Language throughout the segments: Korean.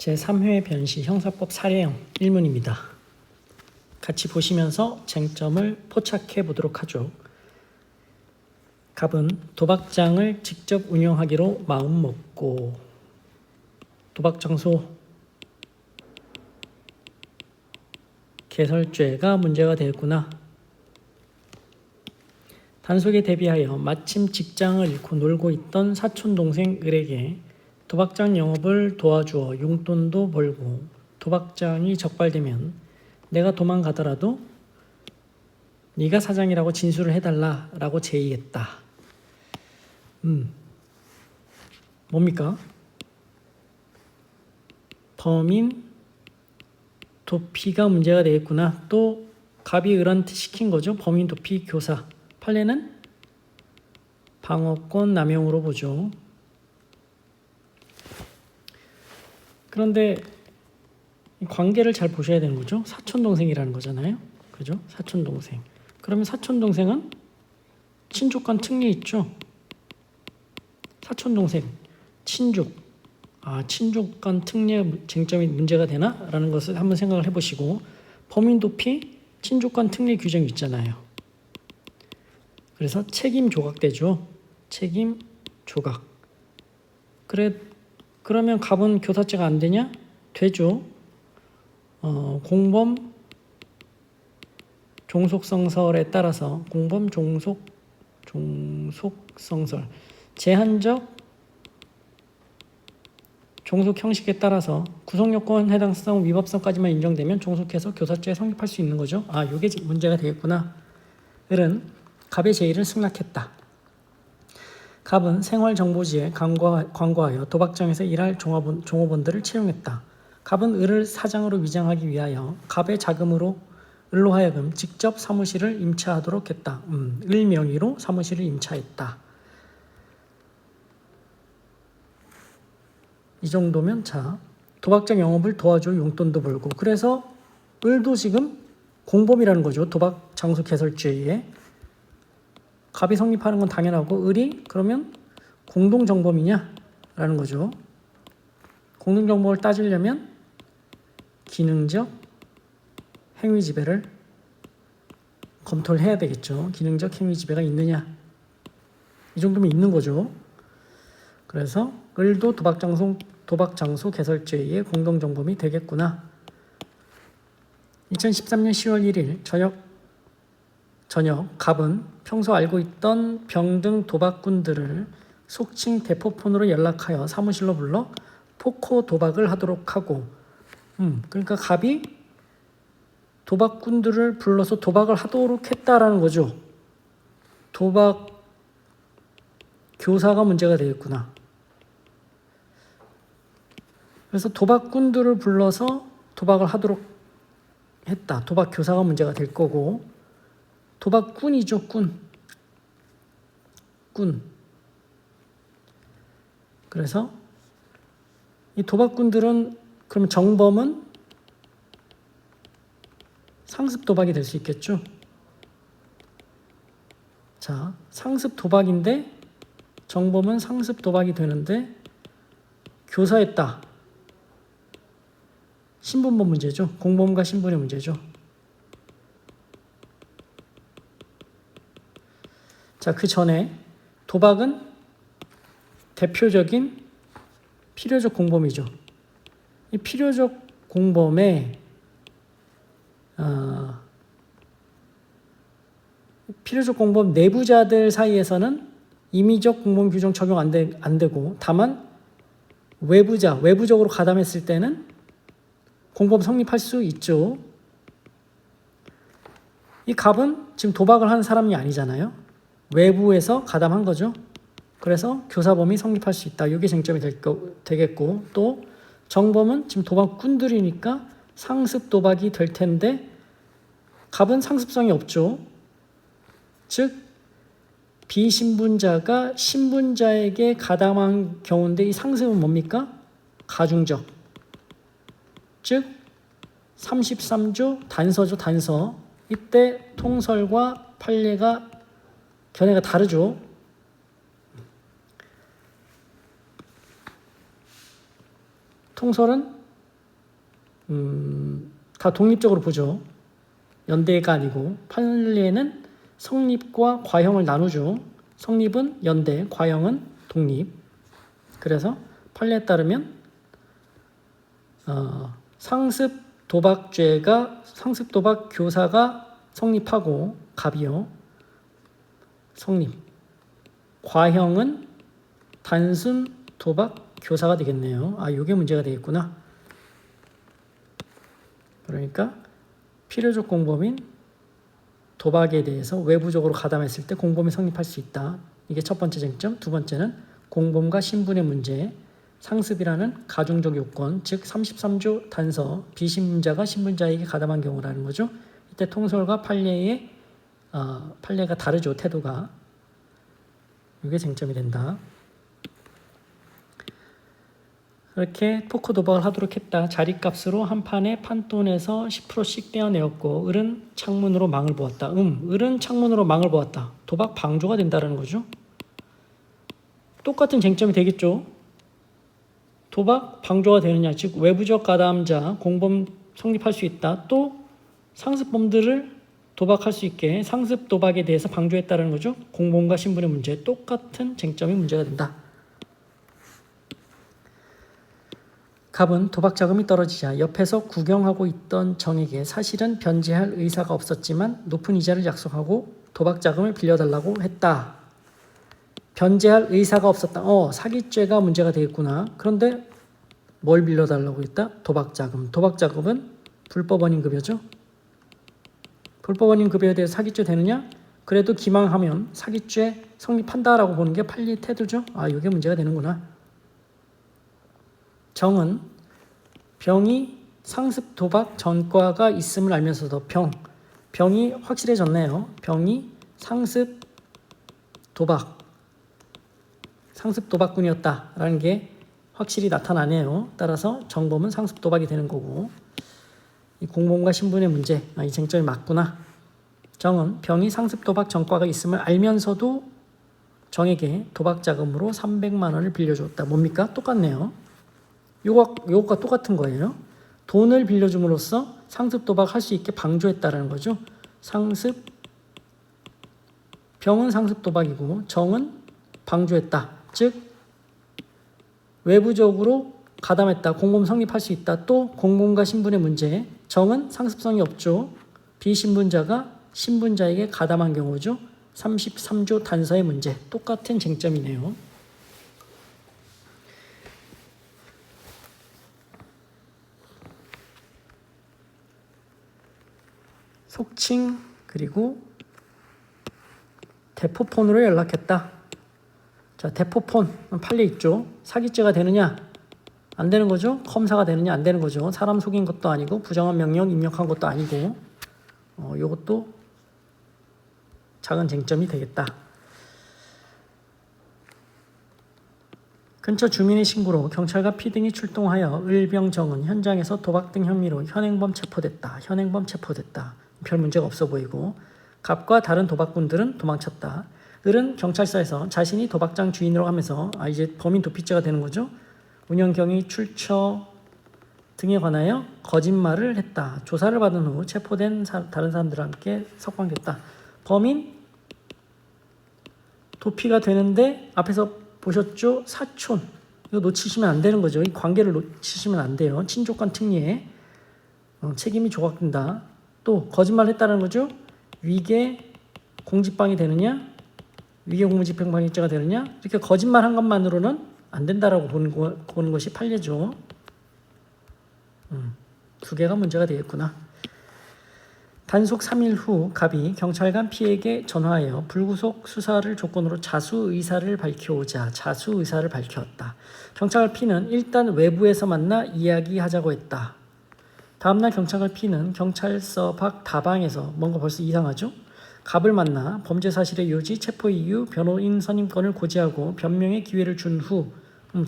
제3회 변시 형사법 사례형 1문입니다. 같이 보시면서 쟁점을 포착해 보도록 하죠. 갑은 도박장을 직접 운영하기로 마음먹고 도박장소 개설죄가 문제가 되었구나. 단속에 대비하여 마침 직장을 잃고 놀고 있던 사촌동생 을에게 도박장 영업을 도와주어 용돈도 벌고 도박장이 적발되면 내가 도망가더라도 네가 사장이라고 진술을 해달라 라고 제의했다. 뭡니까? 범인 도피가 문제가 되겠구나. 또 갑이 을한테 시킨 거죠. 범인 도피 교사. 판례는 방어권 남용으로 보죠. 그런데 관계를 잘 보셔야 되는 거죠. 사촌동생이라는 거잖아요. 그죠? 사촌동생. 그러면 사촌동생은 친족간 특례 있죠. 사촌동생, 친족. 친족간 특례 쟁점이 문제가 되나? 라는 것을 한번 생각을 해보시고 범인 도피, 친족간 특례 규정이 있잖아요. 그래서 책임 조각되죠. 책임 조각. 그러면 갑은 교사죄가 안 되냐? 되죠. 공범 종속성설에 따라서 공범 종속성설 제한적 종속 형식에 따라서 구성요건 해당성 위법성까지만 인정되면 종속해서 교사죄에 성립할 수 있는 거죠. 이게 문제가 되겠구나. 을은 갑의 제의를 승낙했다. 갑은 생활정보지에 광고하여 도박장에서 일할 종업원들을 채용했다. 갑은 을을 사장으로 위장하기 위하여 갑의 자금으로 을로 하여금 직접 사무실을 임차하도록 했다. 을 명의로 사무실을 임차했다. 이 정도면 도박장 영업을 도와줘 용돈도 벌고 그래서 을도 지금 공범이라는 거죠. 도박 장소 개설죄에 갑이 성립하는 건 당연하고 을이 그러면 공동정범이냐라는 거죠. 공동정범을 따지려면 기능적 행위지배를 검토를 해야 되겠죠. 기능적 행위지배가 있느냐. 이 정도면 있는 거죠. 그래서 을도 도박장소 개설죄의 공동정범이 되겠구나. 2013년 10월 1일 저녁 갑은 평소 알고 있던 병등 도박꾼들을 속칭 대포폰으로 연락하여 사무실로 불러 포코 도박을 하도록 하고 그러니까 갑이 도박꾼들을 불러서 도박을 하도록 했다라는 거죠. 도박 교사가 문제가 되겠구나. 그래서 도박꾼들을 불러서 도박을 하도록 했다. 도박 교사가 문제가 될 거고 도박꾼이죠. 꾼. 그래서 이 도박꾼들은 그러면 정범은 상습 도박이 될 수 있겠죠. 상습 도박인데 정범은 상습 도박이 되는데 교사했다. 신분법 문제죠. 공범과 신분의 문제죠. 그 전에 도박은 대표적인 필요적 공범이죠. 이 필요적 공범의 필요적 공범 내부자들 사이에서는 임의적 공범 규정 적용 안 되고 다만 외부적으로 가담했을 때는 공범 성립할 수 있죠. 이 갑은 지금 도박을 하는 사람이 아니잖아요. 외부에서 가담한 거죠. 그래서 교사범이 성립할 수 있다. 이게 쟁점이 되겠고 또 정범은 지금 도박꾼들이니까 상습 도박이 될 텐데 갑은 상습성이 없죠. 즉 비신분자가 신분자에게 가담한 경우인데 이 상습은 뭡니까? 가중적. 즉 33조 단서죠. 단서. 이때 통설과 판례가 견해가 다르죠. 통설은 다 독립적으로 보죠. 연대가 아니고 판례는 성립과 과형을 나누죠. 성립은 연대, 과형은 독립. 그래서 판례에 따르면 상습 도박 교사가 성립하고 갑이요. 성립. 과형은 단순 도박 교사가 되겠네요. 이게 문제가 되겠구나. 그러니까 필요적 공범인 도박에 대해서 외부적으로 가담했을 때 공범이 성립할 수 있다. 이게 첫 번째 쟁점. 두 번째는 공범과 신분의 문제. 상습이라는 가중적 요건, 즉 33조 단서, 비신분자가 신분자에게 가담한 경우라는 거죠. 이때 통설과 판례가 다르죠. 태도가. 이게 쟁점이 된다. 이렇게 포커 도박을 하도록 했다. 자리값으로 한 판에 판돈에서 10%씩 떼어내었고 을은 창문으로 망을 보았다. 을은 창문으로 망을 보았다. 도박 방조가 된다는 거죠. 똑같은 쟁점이 되겠죠. 도박 방조가 되느냐, 즉 외부적 가담자 공범 성립할 수 있다. 또 상습범들을 도박할 수 있게 상습 도박에 대해서 방조했다는 거죠. 공범과 신분의 문제, 똑같은 쟁점이 문제가 된다. 갑은 도박 자금이 떨어지자 옆에서 구경하고 있던 정에게 사실은 변제할 의사가 없었지만 높은 이자를 약속하고 도박 자금을 빌려달라고 했다. 변제할 의사가 없었다. 사기죄가 문제가 되겠구나. 그런데 뭘 빌려달라고 했다? 도박 자금. 도박 자금은 불법 원인 급여죠. 불법 원인 급여에 대해서 사기죄 되느냐? 그래도 기망하면 사기죄 성립한다라고 보는 게 판례 태도죠. 이게 문제가 되는구나. 정은 병이 상습 도박 전과가 있음을 알면서도 병이 확실해졌네요. 병이 상습 도박꾼이었다라는 게 확실히 나타나네요. 따라서 정범은 상습 도박이 되는 거고, 이 공범과 신분의 문제, 이 쟁점이 맞구나. 정은 병이 상습 도박 전과가 있음을 알면서도 정에게 도박 자금으로 300만 원을 빌려줬다. 뭡니까? 똑같네요. 요거가 똑같은 거예요. 돈을 빌려줌으로써 상습 도박 할 수 있게 방조했다라는 거죠. 병은 상습 도박이고 정은 방조했다. 즉 외부적으로 가담했다. 공범 성립할 수 있다. 또 공범과 신분의 문제. 정은 상습성이 없죠. 비신분자가 신분자에게 가담한 경우죠. 33조 단서의 문제. 똑같은 쟁점이네요. 속칭 그리고 대포폰으로 연락했다. 자, 대포폰 판례 있죠. 사기죄가 되느냐? 안 되는 거죠. 컴사가 되느냐? 안 되는 거죠. 사람 속인 것도 아니고 부정한 명령 입력한 것도 아니고 이것도 작은 쟁점이 되겠다. 근처 주민의 신고로 경찰과 피등이 출동하여 을병정은 현장에서 도박 등 혐의로 현행범 체포됐다. 별 문제가 없어 보이고 갑과 다른 도박꾼들은 도망쳤다. 을은 경찰서에서 자신이 도박장 주인으로 하면서 이제 범인 도피죄가 되는 거죠. 운영 경위 출처 등에 관하여 거짓말을 했다. 조사를 받은 후 체포된 다른 사람들과 함께 석방됐다. 범인 도피가 되는데 앞에서 보셨죠? 사촌. 이거 놓치시면 안 되는 거죠. 이 관계를 놓치시면 안 돼요. 친족간 특례에 책임이 조각된다. 또 거짓말했다는 거죠. 위계 공직방이 되느냐, 위계 공무집행방해죄가 되느냐, 이렇게 거짓말한 것만으로는 안 된다라고 보는 것이 판례죠. 두 개가 문제가 되겠구나. 단속 3일 후 갑이 경찰관 P에게 전화하여 불구속 수사를 조건으로 자수 의사를 밝혔다. 경찰관 P는 일단 외부에서 만나 이야기하자고 했다. 다음날 경찰관 P는 경찰서 밖 다방에서 뭔가 벌써 이상하죠? 갑을 만나 범죄 사실의 요지, 체포 이유, 변호인 선임권을 고지하고 변명의 기회를 준 후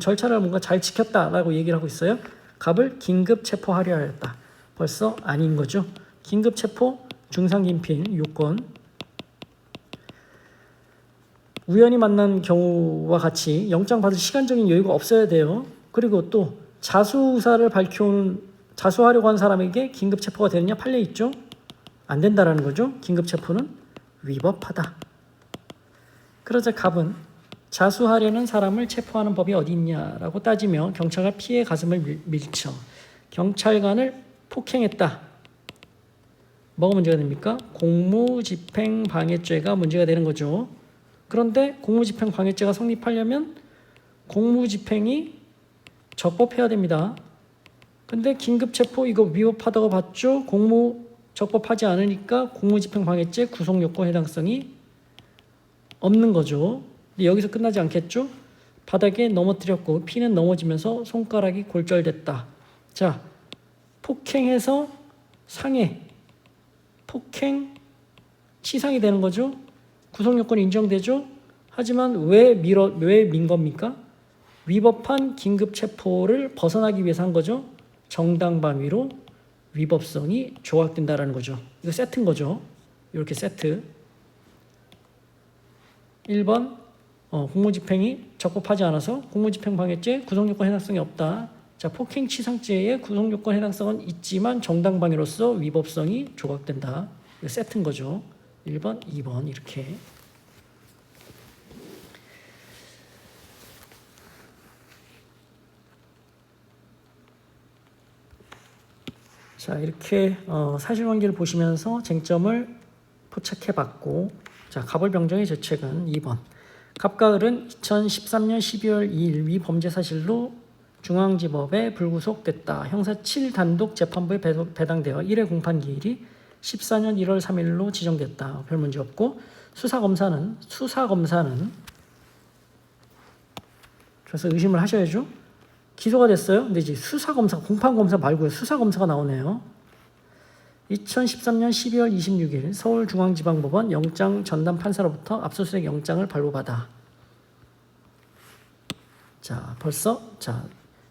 절차를 뭔가 잘 지켰다라고 얘기를 하고 있어요. 갑을 긴급 체포하려 하였다. 벌써 아닌 거죠. 긴급 체포, 중상긴필 요건. 우연히 만난 경우와 같이 영장 받을 시간적인 여유가 없어야 돼요. 그리고 또 자수의사를 밝혀온 자수하려고 한 사람에게 긴급 체포가 되느냐? 판례 있죠? 안 된다라는 거죠. 긴급 체포는 위법하다. 그러자 갑은 자수하려는 사람을 체포하는 법이 어디 있냐라고 따지며 경찰과 피해 가슴을 밀쳐 경찰관을 폭행했다. 뭐가 문제가 됩니까? 공무집행방해죄가 문제가 되는 거죠. 그런데 공무집행방해죄가 성립하려면 공무집행이 적법해야 됩니다. 근데 긴급체포 이거 위법하다고 봤죠? 공무 적법하지 않으니까 공무집행방해죄 구속요건 해당성이 없는 거죠. 근데 여기서 끝나지 않겠죠? 바닥에 넘어뜨렸고 피는 넘어지면서 손가락이 골절됐다. 자, 폭행해서 상해, 폭행, 치상이 되는 거죠. 구속요건이 인정되죠. 하지만 왜 민 겁니까? 위법한 긴급체포를 벗어나기 위해서 한 거죠. 정당방위로 위법성이 조각된다라는 거죠. 이거 세트인 거죠. 이렇게 세트. 1번 공무집행이 적법하지 않아서 공무집행방해죄 구속요건 해당성이 없다. 자, 폭행치상죄의 구속요건 해당성은 있지만 정당방위로서 위법성이 조각된다. 이거 세트인 거죠. 1번, 2번 이렇게. 자, 이렇게 사실관계를 보시면서 쟁점을 포착해봤고, 자, 갑을병정의 죄책은 2번. 갑과 을은 2013년 12월 2일 위 범죄 사실로 중앙지법에 불구속됐다. 형사 7단독 재판부에 배당되어 1회 공판기일이 14년 1월 3일로 지정됐다. 별 문제 없고, 수사검사는 그래서 의심을 하셔야죠. 기소가 됐어요. 근데 이제 수사검사, 공판검사 말고요. 수사검사가 나오네요. 2013년 12월 26일 서울중앙지방법원 영장 전담 판사로부터 압수수색 영장을 발부받아. 자, 벌써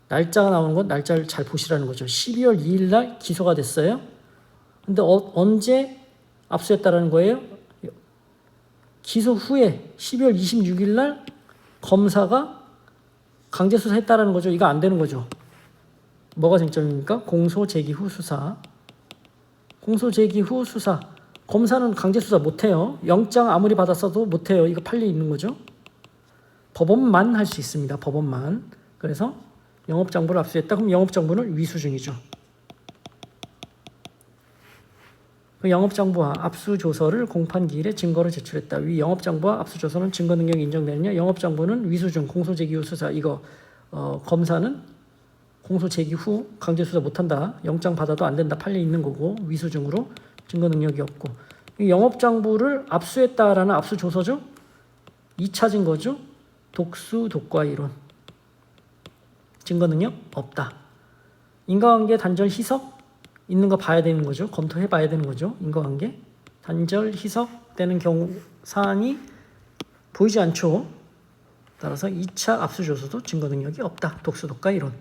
날짜가 나오는 건 날짜를 잘 보시라는 거죠. 12월 2일 날 기소가 됐어요. 근데 언제 압수했다라는 거예요? 기소 후에 12월 26일 날 검사가 강제 수사했다라는 거죠. 이거 안 되는 거죠. 뭐가 쟁점입니까? 공소 제기 후 수사. 공소 제기 후 수사. 검사는 강제 수사 못 해요. 영장 아무리 받았어도 못 해요. 이거 판례 있는 거죠. 법원만 할 수 있습니다. 법원만. 그래서 영업장부를 압수했다. 그럼 영업장부는 위수중이죠. 그 영업장부와 압수조서를 공판기일에 증거로 제출했다. 위 영업장부와 압수조서는 증거 능력이 인정되느냐? 영업장부는 위수중, 공소제기 후 수사. 이거 검사는 공소제기 후 강제수사 못한다. 영장 받아도 안 된다. 판례 있는 거고 위수중으로 증거 능력이 없고. 이 영업장부를 압수했다라는 압수조서죠. 2차 증거죠. 독수, 독과 이론. 증거 능력 없다. 인과관계 단절 희석 있는 거 봐야 되는 거죠. 검토해 봐야 되는 거죠. 인과관계. 단절 희석되는 경우 사항이 보이지 않죠. 따라서 2차 압수조서도 증거 능력이 없다. 독수, 독과 이론.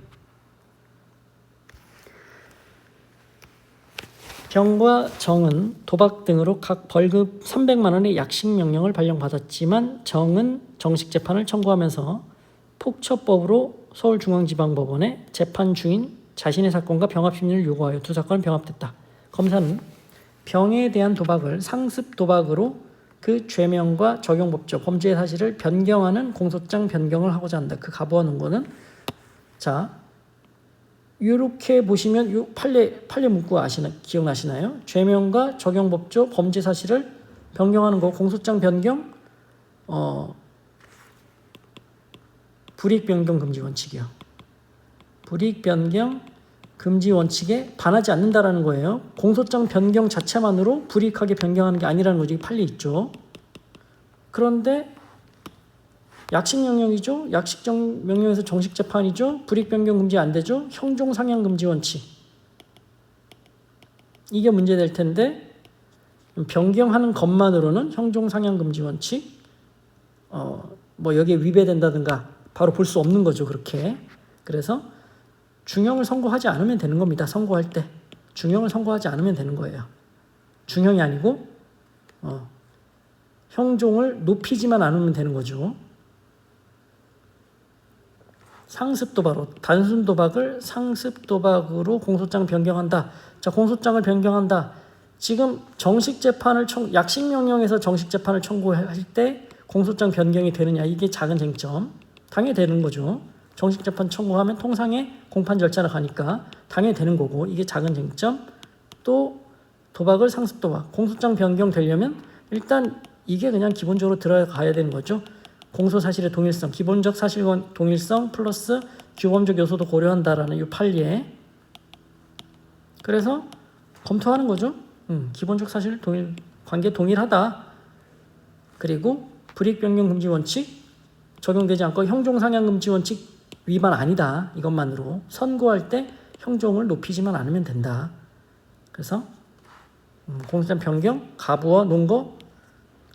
병과 정은 도박 등으로 각 벌금 300만 원의 약식 명령을 발령받았지만 정은 정식 재판을 청구하면서 폭처법으로 서울중앙지방법원에 재판 중인 자신의 사건과 병합 심리를 요구하여 두 사건은 병합됐다. 검사는 병에 대한 도박을 상습 도박으로 그 죄명과 적용법적 범죄의 사실을 변경하는 공소장 변경을 하고자 한다. 그 가부하는 거는 자 이렇게 보시면 요 판례 문구 기억나시나요? 죄명과 적용법적 범죄 사실을 변경하는 거 공소장 변경 불이익 변경 금지 원칙이요. 불이익 변경 금지 원칙에 반하지 않는다라는 거예요. 공소장 변경 자체만으로 불이익하게 변경하는 게 아니라는 거죠. 이 판례 있죠. 그런데 약식 명령이죠. 약식 명령에서 정식 재판이죠. 불이익 변경 금지 안 되죠. 형종 상향 금지 원칙. 이게 문제될 텐데 변경하는 것만으로는 형종 상향 금지 원칙 뭐 여기에 위배된다든가 바로 볼 수 없는 거죠. 그렇게. 그래서 중형을 선고하지 않으면 되는 겁니다. 선고할 때. 중형을 선고하지 않으면 되는 거예요. 중형이 아니고 형종을 높이지만 않으면 되는 거죠. 상습 도박으로 단순 도박을 상습 도박으로 공소장 변경한다. 자, 공소장을 변경한다. 지금 정식 재판을 약식 명령에서 정식 재판을 청구할 때 공소장 변경이 되느냐, 이게 작은 쟁점. 당연히 되는 거죠. 정식 재판 청구하면 통상의 공판 절차로 가니까 당연히 되는 거고, 이게 작은 쟁점. 또 도박을 상습 도박, 공소장 변경되려면 일단 이게 그냥 기본적으로 들어가야 되는 거죠. 공소 사실의 동일성, 기본적 사실과 동일성 플러스 규범적 요소도 고려한다라는 이 판례. 그래서 검토하는 거죠. 기본적 사실 관계 동일하다. 그리고 불이익 변경 금지 원칙 적용되지 않고 형종 상향 금지 원칙 위반 아니다. 이것만으로 선고할 때 형종을 높이지만 않으면 된다. 그래서 공소장 변경, 가부와 논거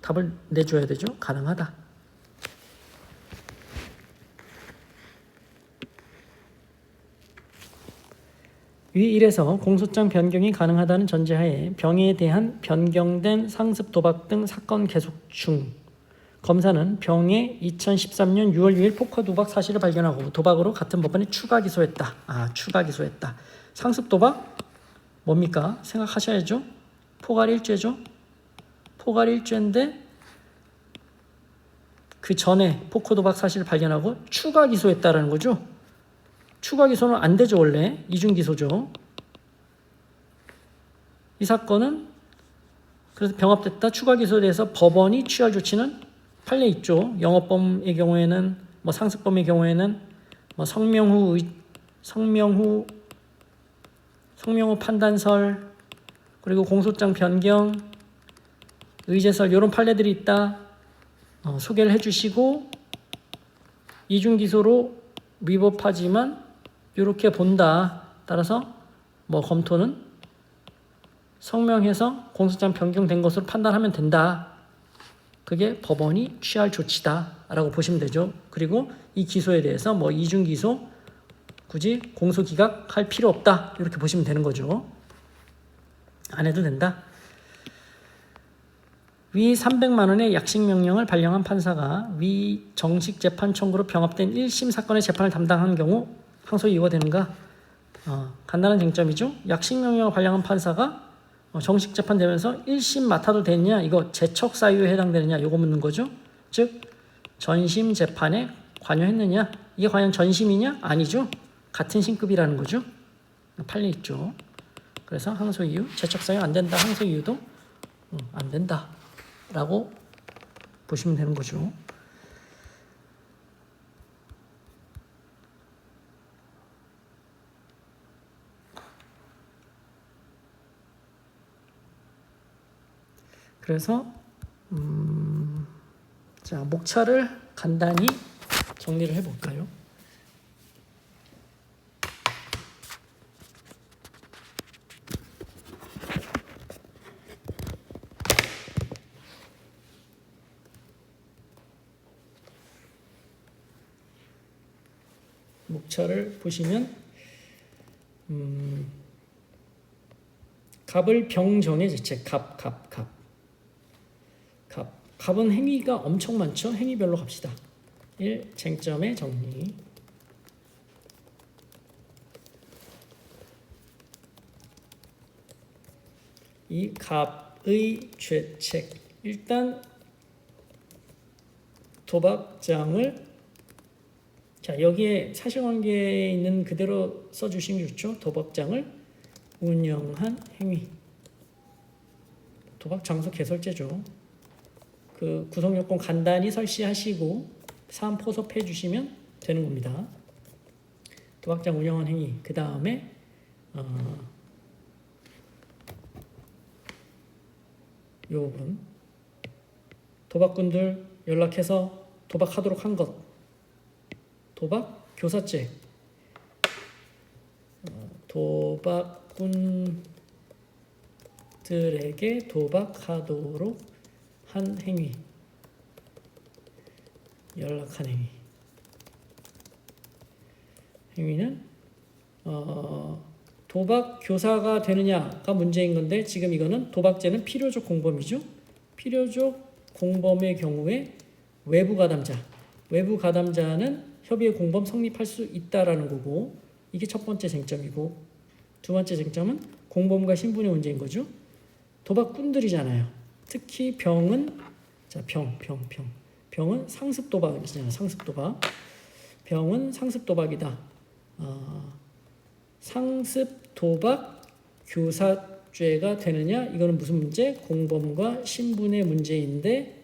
답을 내줘야 되죠. 가능하다. 위 1에서 공소장 변경이 가능하다는 전제하에 병에 대한 변경된 상습 도박 등 사건 계속 중 검사는 병의 2013년 6월 6일 포커 도박 사실을 발견하고 도박으로 같은 법원에 추가 기소했다. 추가 기소했다. 상습 도박 뭡니까? 생각하셔야죠. 포괄 일죄죠. 포괄 일죄인데 그 전에 포커 도박 사실을 발견하고 추가 기소했다라는 거죠. 추가 기소는 안 되죠. 원래 이중 기소죠. 이 사건은 그래서 병합됐다. 추가 기소에 대해서 법원이 취할 조치는 판례 있죠. 영업범의 경우에는 상습범의 경우에는 성명 후 판단설, 그리고 공소장 변경, 의제설 이런 판례들이 있다. 소개를 해주시고 이중 기소로 위법하지만 이렇게 본다. 따라서 검토는 성명해서 공소장 변경된 것으로 판단하면 된다. 그게 법원이 취할 조치다라고 보시면 되죠. 그리고 이 기소에 대해서 이중 기소 굳이 공소 기각할 필요 없다. 이렇게 보시면 되는 거죠. 안 해도 된다. 위 300만 원의 약식 명령을 발령한 판사가 위 정식 재판 청구로 병합된 1심 사건의 재판을 담당한 경우 항소 이유가 되는가? 간단한 쟁점이죠. 약식 명령을 발령한 판사가 정식 재판 되면서 1심 맡아도 되느냐, 이거 재척 사유에 해당되느냐, 이거 묻는 거죠. 즉 전심 재판에 관여했느냐, 이게 과연 전심이냐? 아니죠. 같은 신급이라는 거죠. 판례 있죠. 그래서 항소 이유, 재척 사유 안 된다. 항소 이유도 안 된다 라고 보시면 되는 거죠. 그래서 자, 목차를 간단히 정리를 해볼까요? 목차를 보시면 갑을 병정의 제책, 갑은 행위가 엄청 많죠. 행위별로 갑시다. 1. 쟁점의 정리. 이 갑의 죄책. 일단 도박장을 자, 여기에 사실관계에 있는 그대로 써주시면 좋죠. 도박장을 운영한 행위. 도박 장소 개설죄죠. 그 구성요건 간단히 설시하시고 사안 포섭해 주시면 되는 겁니다. 도박장 운영한 행위. 그 다음에 이 부분. 도박꾼들 연락해서 도박하도록 한 것. 도박 교사죄. 도박꾼들에게 도박하도록 한 행위. 연락한 행위. 행위는 도박 교사가 되느냐가 문제인 건데 지금 이거는 도박죄는 필요적 공범이죠. 필요적 공범의 경우에 외부 가담자. 외부 가담자는 협의의 공범 성립할 수 있다라는 거고, 이게 첫 번째 쟁점이고, 두 번째 쟁점은 공범과 신분의 문제인 거죠. 도박꾼들이잖아요. 특히 병은 병은 상습 도박이잖아요. 상습 도박. 병은 상습 도박이다. 상습 도박 교사죄가 되느냐? 이거는 무슨 문제? 공범과 신분의 문제인데,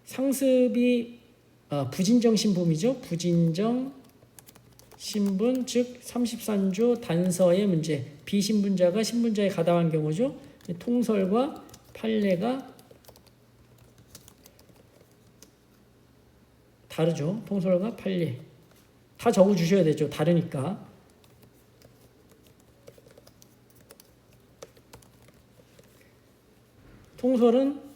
상습이 부진정 신분이죠. 부진정 신분, 즉 33조 단서의 문제. 비신분자가 신분자에 가담한 경우죠. 통설과 판례가 다르죠. 통설과 판례. 다 적어주셔야 되죠. 다르니까. 통설은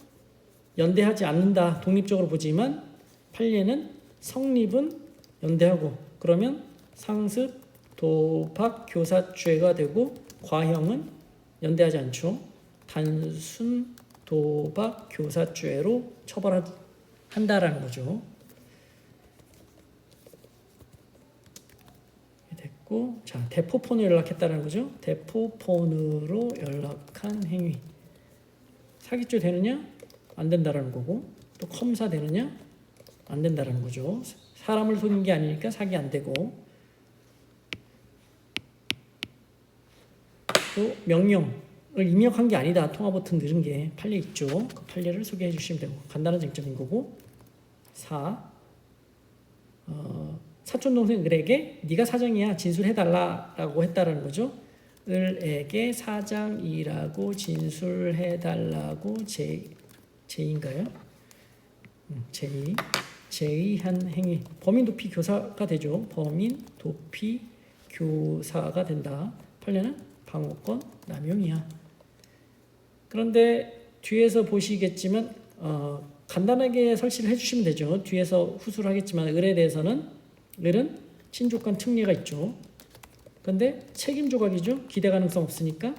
연대하지 않는다. 독립적으로 보지만 판례는 성립은 연대하고, 그러면 상습, 도박, 교사죄가 되고, 과형은 연대하지 않죠. 단순 도박, 교사죄로 처벌한다라는 거죠. 됐고, 자, 대포폰으로 연락했다는 거죠. 대포폰으로 연락한 행위. 사기죄 되느냐? 안 된다라는 거고, 또 컴사 되느냐? 안 된다라는 거죠. 사람을 속인 게 아니니까 사기 안 되고, 또 명령을 입력한 게 아니다. 통화 버튼 누른 게 판례 있죠. 그 판례를 소개해 주시면 되고, 간단한 쟁점인 거고. 4. 사촌 동생 을에게 네가 사장이야 진술해달라라고 했다라는 거죠. 을에게 사장이라고 진술해달라고 제의인가요? 제의한 행위. 범인 도피 교사가 되죠. 범인 도피 교사가 된다. 판례는 방어권 남용이야. 그런데 뒤에서 보시겠지만 간단하게 설치를 해주시면 되죠. 뒤에서 후수를 하겠지만 을에 대해서는 을은 친족간 특례가 있죠. 그런데 책임 조각이죠. 기대 가능성 없으니까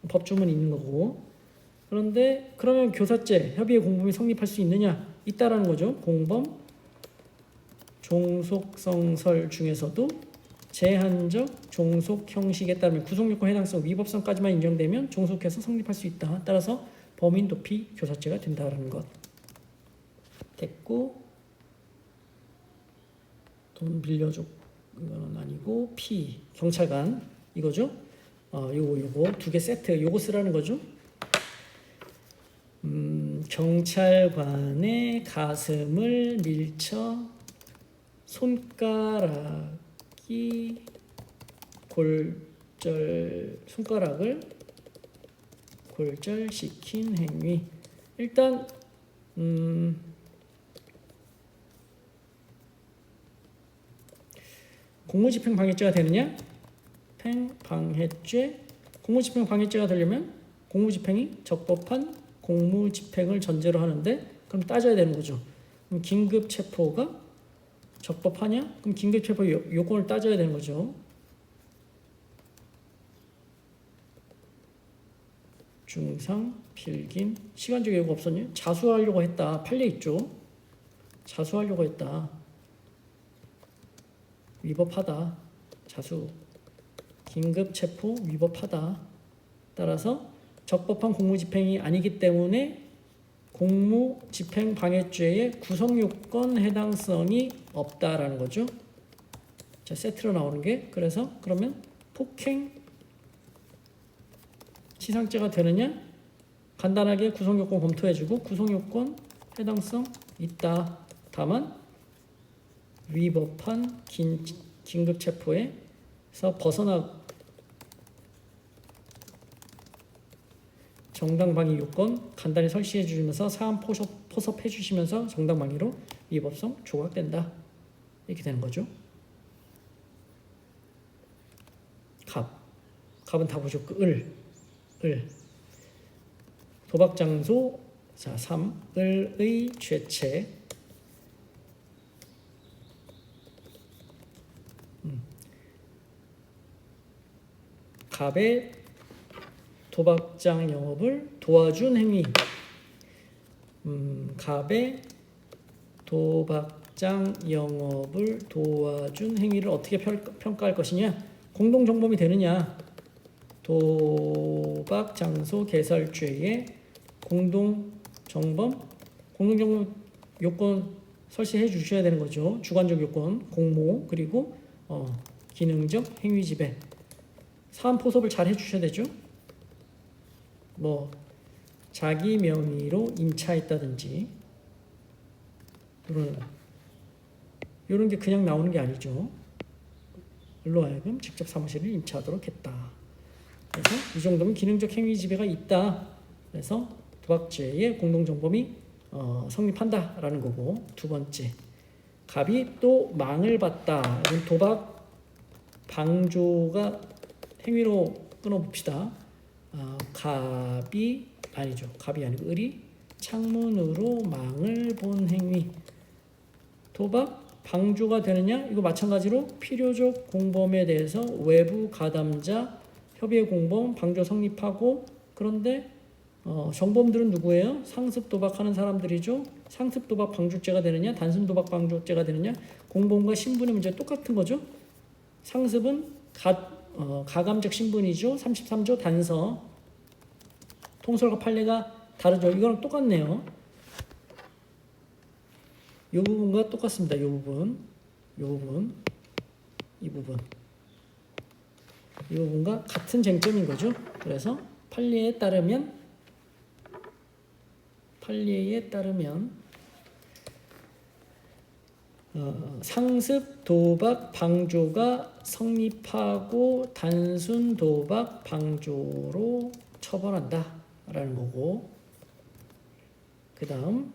법조문 있는 거고. 그런데 그러면 교사죄, 협의의 공범이 성립할 수 있느냐? 있다라는 거죠. 공범, 종속성설 중에서도 제한적 종속 형식에 따르면 구속요건 해당성, 위법성까지만 인정되면 종속해서 성립할 수 있다. 따라서 범인 도피 교사죄가 된다라는 것. 됐고, 돈 빌려줘 이거는 아니고 P 경찰관 이거죠. 요거 두 개 세트 요거 쓰라는 거죠. 경찰관의 가슴을 밀쳐 손가락을 골절시킨 행위. 일단 공무집행방해죄가 되느냐? 방해죄. 공무집행방해죄가 되려면 공무집행이 적법한 공무집행을 전제로 하는데, 그럼 따져야 되는 거죠. 그럼 긴급체포가 적법하냐? 그럼 긴급체포 요건을 따져야 되는 거죠. 중상, 필김, 시간적 여유가 없었냐? 자수하려고 했다. 판례 있죠. 자수하려고 했다. 위법하다. 자수. 긴급체포 위법하다. 따라서 적법한 공무집행이 아니기 때문에 공무집행방해죄의 구성요건 해당성이 없다라는 거죠. 자, 세트로 나오는 게. 그래서 그러면 폭행 치상죄가 되느냐? 간단하게 구성요건 검토해주고 구성요건 해당성 있다. 다만 위법한 긴급체포에서 정당방위 요건 간단히 설치해 주시면서 사안 포섭해 주시면서 정당방위로 위법성 조각된다. 이렇게 되는 거죠. 갑은 다 보셨고 을. 도박장소. 자, 3. 을의 죄책. 갑의 도박장 영업을 도와준 행위. 갑의 도박장 영업을 도와준 행위를 어떻게 평가할 것이냐? 공동정범이 되느냐? 도박 장소 개설죄의 공동정범 요건 설치해 주셔야 되는 거죠. 주관적 요건, 공모, 그리고 기능적 행위 지배. 사안 포섭을 잘 해주셔야 되죠. 뭐 자기 명의로 임차했다든지 이런 게 그냥 나오는 게 아니죠. 일로 하여금 직접 사무실을 임차하도록 했다. 그래서 이 정도면 기능적 행위 지배가 있다. 그래서 도박죄의 공동정범이 성립한다라는 거고, 두 번째, 갑이 또 망을 봤다. 도박 방조가 행위로 끊어봅시다. 갑이 아니고 을이 창문으로 망을 본 행위. 도박 방조가 되느냐? 이거 마찬가지로 필요적 공범에 대해서 외부 가담자 협의의 공범 방조 성립하고, 그런데 정범들은 누구예요? 상습 도박하는 사람들이죠. 상습 도박 방조죄가 되느냐? 단순 도박 방조죄가 되느냐? 공범과 신분의 문제 똑같은 거죠. 상습은 가감적 신분이죠. 33조 단서. 통솔과 판례가 다르죠. 이거랑 똑같네요. 이 부분과 똑같습니다. 이 부분과 같은 쟁점인 거죠. 그래서 판례에 따르면 상습 도박 방조가 성립하고 단순 도박 방조로 처벌한다라는 거고, 그 다음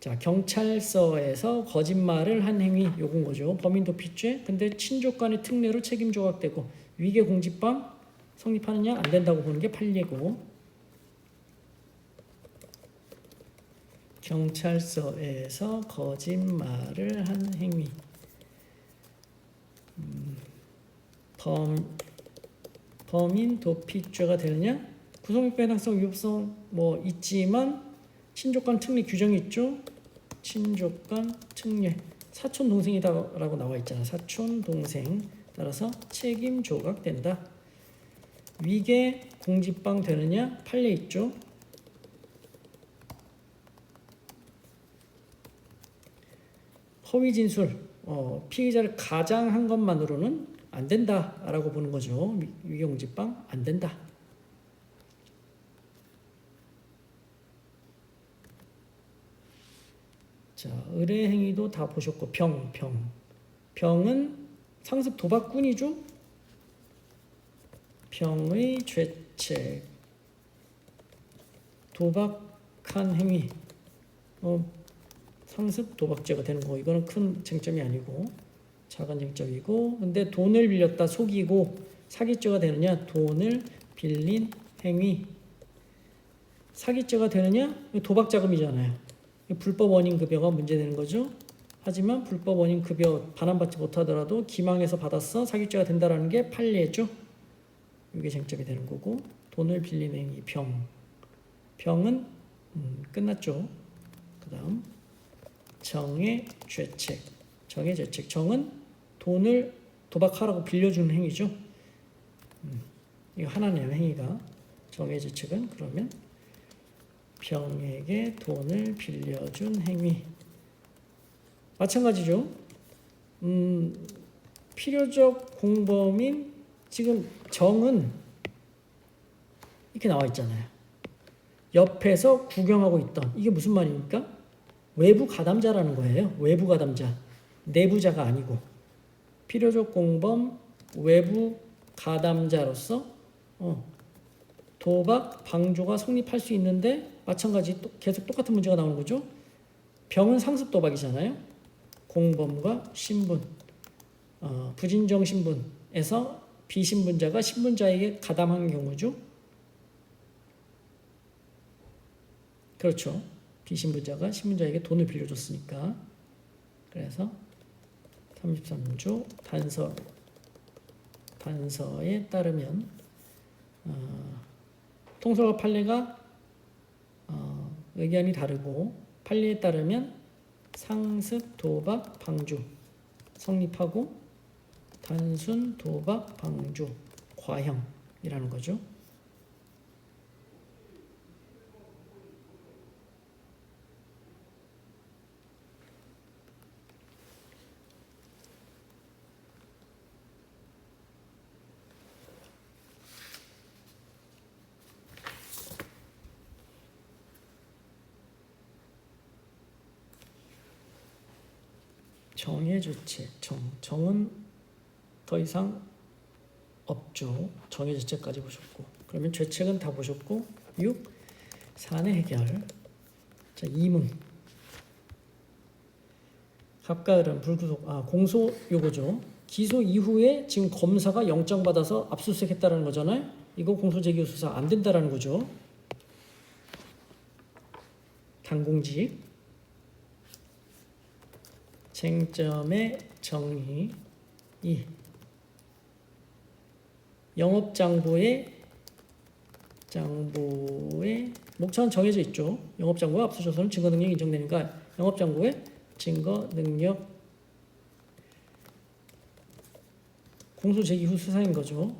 자, 경찰서에서 거짓말을 한 행위, 요건 거죠. 범인도피죄. 근데 친족간의 특례로 책임 조각되고 위계 공직방 성립하느냐? 안 된다고 보는 게 판례고, 경찰서에서 거짓말을 한 행위. 범인 도피죄가 되느냐? 구성요건 해당성 위법성 뭐 있지만 친족간 특례 규정이 있죠. 친족간 특례. 사촌 동생이다라고 나와 있잖아. 사촌 동생. 따라서 책임 조각된다. 위계 공직방 되느냐? 판례 있죠. 허위 진술, 피의자를 가장한 것만으로는 안 된다라고 보는 거죠. 위계 공직방 안 된다. 자, 의뢰 행위도 다 보셨고, 병은 상습 도박꾼이죠. 병의 죄책, 도박한 행위, 상습 도박죄가 되는 거. 이거는 큰 쟁점이 아니고 작은 쟁점이고, 근데 돈을 빌렸다 속이고 사기죄가 되느냐? 돈을 빌린 행위. 사기죄가 되느냐? 도박 자금이잖아요. 불법 원인 급여가 문제되는 거죠. 하지만 불법 원인 급여 반환받지 못하더라도 기망해서 받았어. 사기죄가 된다라는 게 판례죠. 이게 쟁점이 되는 거고, 돈을 빌린 행위 병은 끝났죠. 그 다음 정의 죄책. 정은 돈을 도박하라고 빌려주는 행위죠. 이거 하나네요. 행위가. 정의 죄책은 그러면 병에게 돈을 빌려준 행위. 마찬가지죠. 필요적 공범인 지금 정은 이렇게 나와 있잖아요. 옆에서 구경하고 있던. 이게 무슨 말입니까? 외부 가담자라는 거예요. 외부 가담자. 내부자가 아니고. 필요적 공범 외부 가담자로서 도박 방조가 성립할 수 있는데, 마찬가지 계속 똑같은 문제가 나오는 거죠. 병은 상습 도박이잖아요. 공범과 신분, 부진정 신분에서 비신분자가 신분자에게 가담한 경우죠. 그렇죠. 비신분자가 신분자에게 돈을 빌려줬으니까. 그래서 33조 단서에 따르면 통솔과 판례가 의견이 다르고, 판례에 따르면 상습, 도박, 방주 성립하고 단순, 도박, 방주, 과형이라는 거죠. 정의 주체, 정은 더 이상 없죠. 정의 주체까지 보셨고, 그러면 죄책은 다 보셨고, 6. 사내 해결. 자, 2문. 갑가을은 불구속, 공소 요거죠. 기소 이후에 지금 검사가 영장 받아서 압수수색했다라는 거잖아요. 이거 공소제기 수사 안 된다라는 거죠. 당공직. 쟁점의 정의. 2. 영업장부의 목차는 정해져 있죠. 영업장부와 압수조서는 증거능력이 인정되니까 영업장부의 증거능력 공소제기 후 수사인 거죠.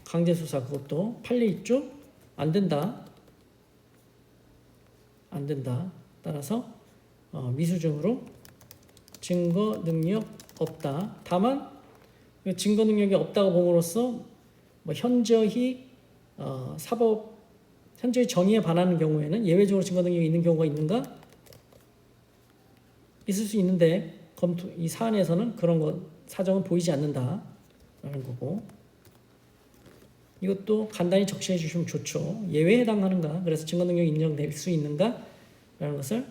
강제수사 그것도 판례 있죠. 안 된다. 따라서 미수증으로 증거능력 없다. 다만 증거능력이 없다고 봄으로써 현저히 현저히 정의에 반하는 경우에는 예외적으로 증거능력이 있는 경우가 있는가? 있을 수 있는데 이 사안에서는 그런 사정은 보이지 않는다라는 거고, 이것도 간단히 적시해 주시면 좋죠. 예외에 해당하는가? 그래서 증거능력이 인정될 수 있는가? 라는 것을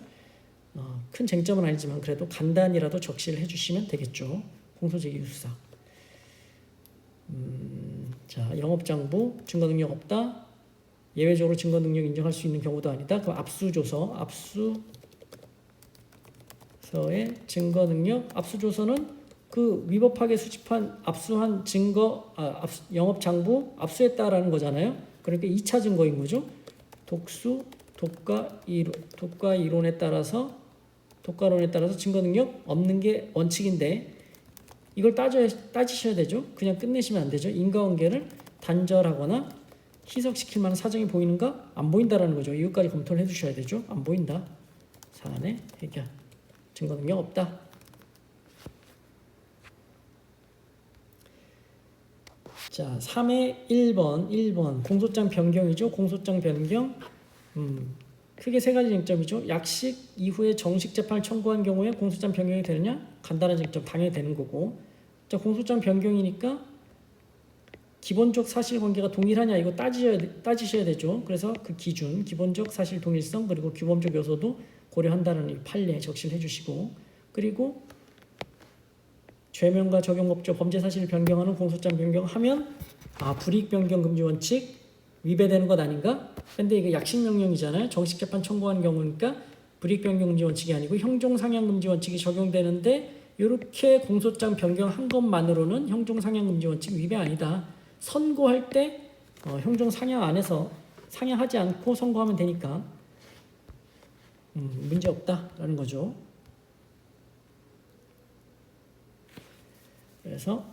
큰 쟁점은 아니지만 그래도 간단히라도 적시를 해주시면 되겠죠. 공소제기 수사. 자, 영업장부 증거능력 없다. 예외적으로 증거능력 인정할 수 있는 경우도 아니다. 그럼 압수조서의 증거능력. 압수조서는 그 위법하게 수집한 압수한 증거, 영업장부 압수했다라는 거잖아요. 그러니까 2차 증거인 거죠. 독과이론에 따라서 증거능력 없는 게 원칙인데 이걸 따지셔야 되죠. 그냥 끝내시면 안 되죠. 인과관계를 단절하거나 희석시킬 만한 사정이 보이는가? 안 보인다라는 거죠. 이것까지 검토를 해주셔야 되죠. 안 보인다. 사안의 해결. 증거능력 없다. 자, 3의 1번 공소장 변경이죠. 공소장 변경. 크게 세 가지 쟁점이죠. 약식 이후에 정식 재판을 청구한 경우에 공소장 변경이 되느냐? 간단한 쟁점 당연히 되는 거고. 자, 공소장 변경이니까 기본적 사실관계가 동일하냐 이거 따지셔야 되죠. 그래서 그 기준, 기본적 사실 동일성 그리고 규범적 요소도 고려한다는 이 판례 적시를 해주시고, 그리고 죄명과 적용법조 범죄 사실을 변경하는 공소장 변경하면 불이익 변경 금지 원칙 위배되는 것 아닌가? 근데 이거 약식 명령이잖아요. 정식 재판 청구한 경우니까 불이익 변경 금지 원칙이 아니고 형종 상향 금지 원칙이 적용되는데 이렇게 공소장 변경한 것만으로는 형종 상향 금지 원칙 위배 아니다. 선고할 때 형종 상향 안에서 상향하지 않고 선고하면 되니까 문제 없다라는 거죠. 그래서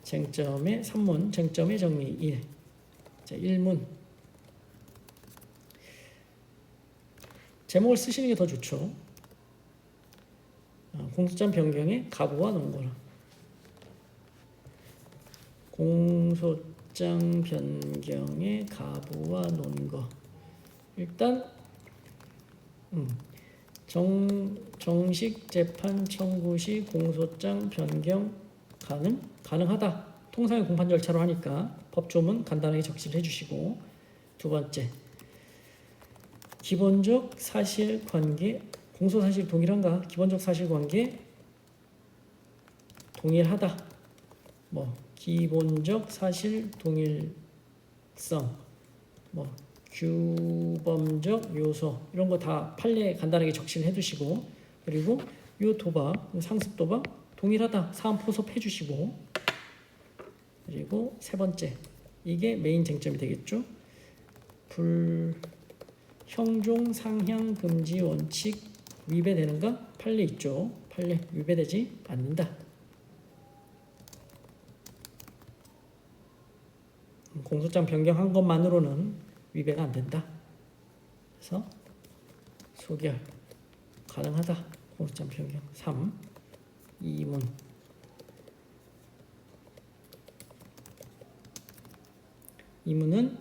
쟁점의 3문, 쟁점의 정리 1. 자, 1문. 제목을 쓰시는 게 더 좋죠. 공소장 변경의 가부와 논거라. 공소장 변경의 가부와 논거. 일단 정식 재판 청구 시 공소장 변경 가능하다. 통상의 공판 절차로 하니까 법조문 간단하게 적시를 해주시고, 두 번째 기본적 사실관계 공소사실 동일한가? 기본적 사실관계 동일하다. 기본적 사실 동일성, 규범적 요소 이런 거 다 판례에 간단하게 적시를 해두시고, 그리고 요 도박, 상습 도박 동일하다. 사안 포섭해 주시고, 그리고 세 번째 이게 메인 쟁점이 되겠죠. 형종 상향 금지 원칙 위배되는가? 판례 있죠. 판례 위배되지 않는다. 공소장 변경한 것만으로는 위배가 안 된다. 그래서 소결 가능하다. 공소장 변경. 3. 이문. 이문은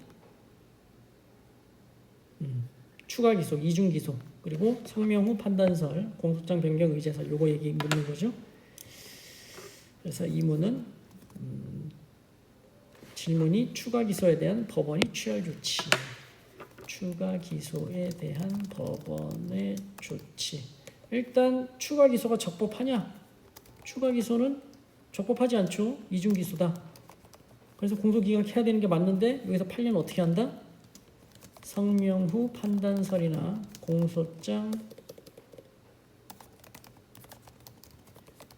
추가 기소, 이중 기소, 그리고 성명 후 판단설, 공소장 변경 의제설 요거 얘기 묻는 거죠. 그래서 이문은 질문이 추가 기소에 대한 법원이 취할 조치. 추가 기소에 대한 법원의 조치. 일단 추가 기소가 적법하냐? 추가 기소는 적법하지 않죠. 이중 기소다. 그래서 공소기각 해야 되는 게 맞는데 여기서 판례는 어떻게 한다? 성명 후 판단설이나 공소장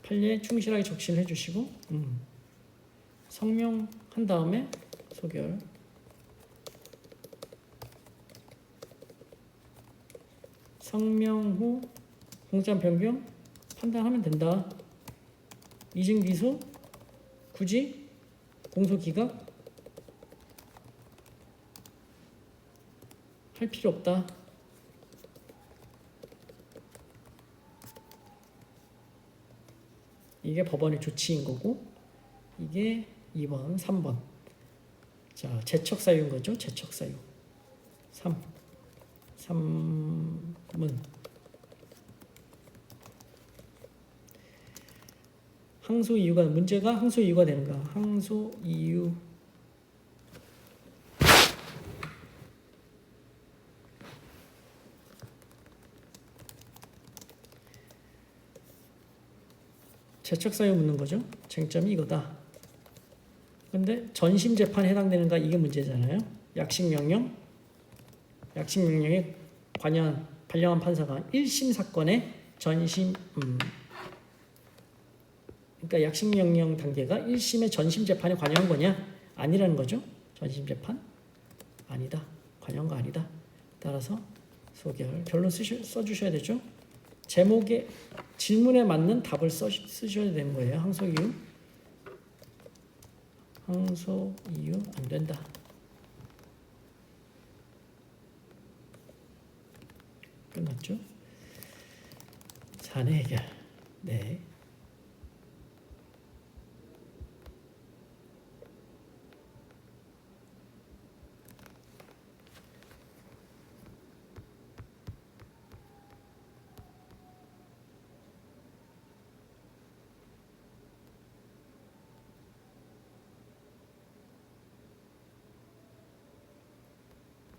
판례에 충실하게 적시를 해주시고 성명한 다음에 소결. 성명 후 공소장 변경 판단하면 된다. 이중 기소 굳이 공소 기각 할 필요 없다. 이게 법원의 조치인 거고 이게 2번, 3번. 자, 제척 사유인 거죠. 제척 사유. 3문. 항소 이유가 문제가 항소 이유가 되는가? 항소 이유. 제척 사유 묻는 거죠. 쟁점이 이거다. 근데 전심 재판에 해당되는가 이게 문제잖아요. 약식 명령에 발령한 판사가 1심 사건의 전심 그러니까 약식 명령 단계가 1심의 전심 재판에 관여한 거냐? 아니라는 거죠. 전심 재판 아니다. 관여한 거 아니다. 따라서 소결. 결론 써주셔야 되죠. 제목에 질문에 맞는 답을 쓰셔야 되는 거예요. 항소 이유. 항소 이유 안 된다. 끝났죠? 사내 해결. 네.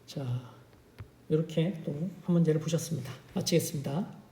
자, 이렇게 또 한 문제를 보셨습니다. 마치겠습니다.